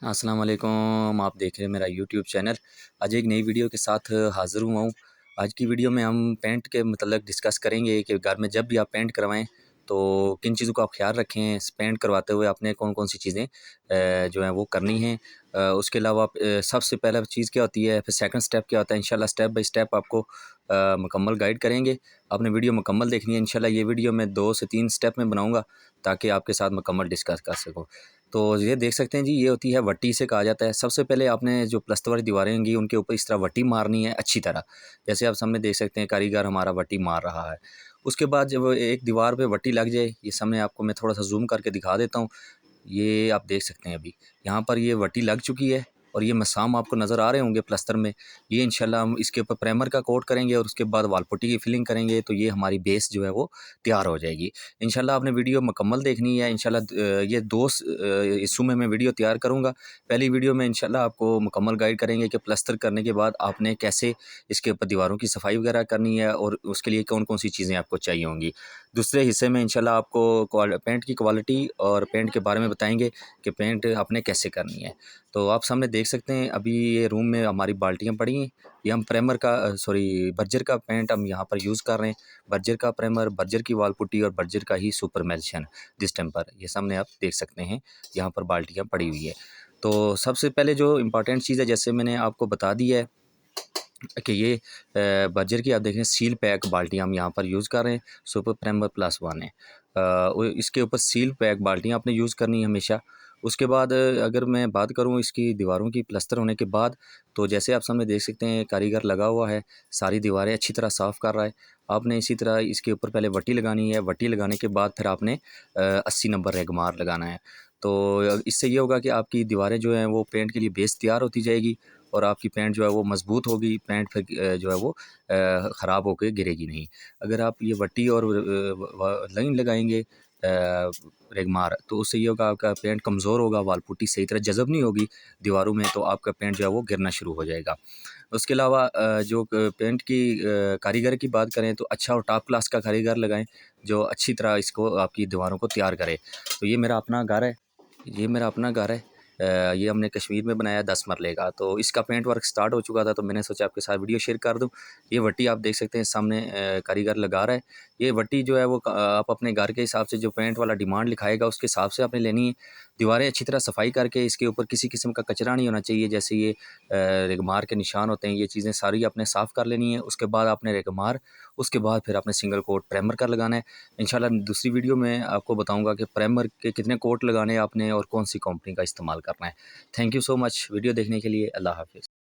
अस्सलाम वालेकुम। आप देख रहे हैं मेरा यूट्यूब चैनल। आज एक नई वीडियो के साथ हाज़िर हुआ हूँ। आज की वीडियो में हम पेंट के मतलब डिस्कस करेंगे कि घर में जब भी आप पेंट करवाएं तो किन चीज़ों का आप ख्याल रखें। पेंट करवाते हुए आपने कौन कौन सी चीज़ें जो हैं वो करनी हैं। उसके अलावा सबसे पहला चीज़ क्या होती है, फिर सेकंड स्टेप क्या होता है। इंशाल्लाह स्टेप बाय स्टेप आपको मुकम्मल गाइड करेंगे। आपने वीडियो मुकम्मल देखनी है। इंशाल्लाह ये वीडियो मैं 2 से 3 स्टेप में बनाऊँगा ताकि आपके साथ मुकम्मल डिस्कस कर सकूँ। तो ये देख सकते हैं जी, ये होती है वट्टी, इसे कहा जाता है। सबसे पहले आपने जो प्लस्तर वाली दीवारें होंगी उनके ऊपर इस तरह वट्टी मारनी है अच्छी तरह। जैसे आप सामने देख सकते हैं कारीगर हमारा वट्टी मार रहा है। उसके बाद जब एक दीवार पे वट्टी लग जाए, ये सामने आपको मैं थोड़ा सा जूम करके दिखा देता हूँ। ये आप देख सकते हैं अभी यहाँ पर ये वट्टी लग चुकी है और ये मसाम आपको नज़र आ रहे होंगे प्लस्तर में। ये इंशाल्लाह हम इसके ऊपर प्राइमर का कोट करेंगे और उसके बाद वाल पुट्टी की फिलिंग करेंगे तो ये हमारी बेस जो है वो तैयार हो जाएगी। इंशाल्लाह आपने वीडियो मुकम्मल देखनी है। इंशाल्लाह ये 2 हिस्सों में मैं वीडियो तैयार करूँगा। पहली वीडियो में इंशाल्लाह आपको मुकम्मल गाइड करेंगे कि प्लस्तर करने के बाद आपने कैसे इसके ऊपर दीवारों की सफाई वगैरह करनी है और उसके लिए कौन-कौन सी चीज़ें आपको चाहिए होंगी। दूसरे हिस्से में इंशाल्लाह आपको पेंट की क्वालिटी और पेंट के बारे में बताएँगे कि पेंट आपने कैसे करनी है। तो आप सामने देख सकते हैं अभी ये रूम में हमारी बाल्टियाँ पड़ी हैं। ये हम प्राइमर का बर्जर का पेंट हम यहाँ पर यूज़ कर रहे हैं। बर्जर का प्राइमर, बर्जर की वॉल पुट्टी और बर्जर का ही सुपर एमल्शन डिस्टेम्पर, ये सामने आप देख सकते हैं। यहाँ पर बाल्टियाँ पड़ी हुई है। तो सबसे पहले जो इम्पोर्टेंट चीज़ है, जैसे मैंने आपको बता दी है कि ये बर्जर की आप देखें सील पैक बाल्टियाँ हम यहाँ पर यूज़ कर रहे हैं। सुपर प्राइमर प्लस वन है। इसके ऊपर सील पैक बाल्टियाँ आपने यूज़ करनी है हमेशा। उसके बाद अगर मैं बात करूँ इसकी दीवारों की प्लस्तर होने के बाद, तो जैसे आप सामने देख सकते हैं कारीगर लगा हुआ है, सारी दीवारें अच्छी तरह साफ़ कर रहा है। आपने इसी तरह इसके ऊपर पहले वट्टी लगानी है। वट्टी लगाने के बाद फिर आपने 80 नंबर रेगमार लगाना है। तो इससे ये होगा कि आपकी दीवारें जो हैं वो पेंट के लिए बेस तैयार होती जाएगी और आपकी पेंट जो है वो मज़बूत होगी। पेंट फिर जो है वो ख़राब होके गिरेगी नहीं। अगर आप ये वट्टी और लाइन लगाएँगे रेगमार, तो उससे ये होगा आपका पेंट कमज़ोर होगा, वाल पुट्टी सही तरह जज़ब नहीं होगी दीवारों में, तो आपका पेंट जो है वो गिरना शुरू हो जाएगा। उसके अलावा जो पेंट की कारीगर की बात करें तो अच्छा और टॉप क्लास का कारीगर लगाएँ, जो अच्छी तरह इसको आपकी दीवारों को तैयार करे। तो ये मेरा अपना घर है। ये मेरा अपना घर है। ये हमने कश्मीर में बनाया 10 मरले का। तो इसका पेंट वर्क स्टार्ट हो चुका था, तो मैंने सोचा आपके साथ वीडियो शेयर कर दूँ। ये वट्टी आप देख सकते हैं सामने कारीगर लगा रहा है। ये वट्टी जो है वो आप अपने घर के हिसाब से जो पेंट वाला डिमांड लिखाएगा उसके हिसाब से आपने लेनी है। दीवारें अच्छी तरह सफाई करके इसके ऊपर किसी किस्म का कचरा नहीं होना चाहिए। जैसे ये रेगमार के निशान होते हैं, ये चीज़ें सारी आपने साफ़ कर लेनी है। उसके बाद आपने रेगमार, उसके बाद फिर आपने सिंगल कोट प्राइमर का लगाना है। इंशाल्लाह दूसरी वीडियो में आपको बताऊँगा कि प्राइमर के कितने कोट लगाने हैं आपने और कौन सी कंपनी का इस्तेमाल करना है। Thank you so much video देखने के लिए। अल्लाह हाफ़िज़।